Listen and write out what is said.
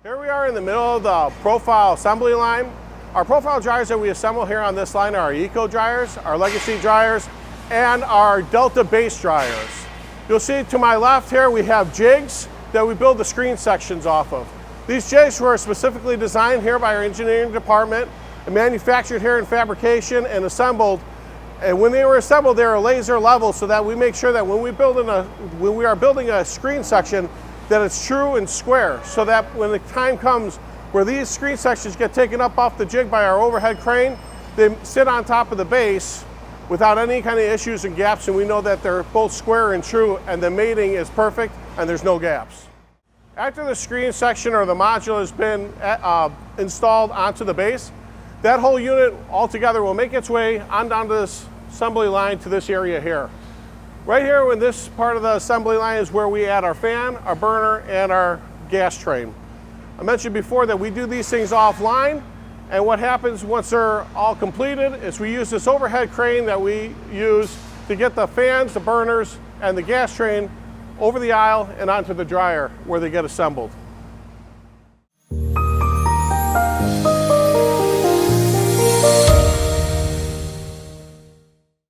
Here we are in the middle of the profile assembly line. Our profile dryers that we assemble here on this line are our Eco dryers, our Legacy dryers, and our Delta base dryers. You'll see to my left here we have jigs that we build the screen sections off of. These jigs were specifically designed here by our engineering department and manufactured here in fabrication and assembled. And when they were assembled, they were laser level so that we make sure that when we are building a screen section, that it's true and square, so that when the time comes where these screen sections get taken up off the jig by our overhead crane, they sit on top of the base without any kind of issues and gaps, and we know that they're both square and true, and the mating is perfect and there's no gaps. After the screen section or the module has been installed onto the base, that whole unit altogether will make its way on down to this assembly line to this area here. Right here in this part of the assembly line is where we add our fan, our burner, and our gas train. I mentioned before that we do these things offline, and what happens once they're all completed is we use this overhead crane that we use to get the fans, the burners, and the gas train over the aisle and onto the dryer where they get assembled.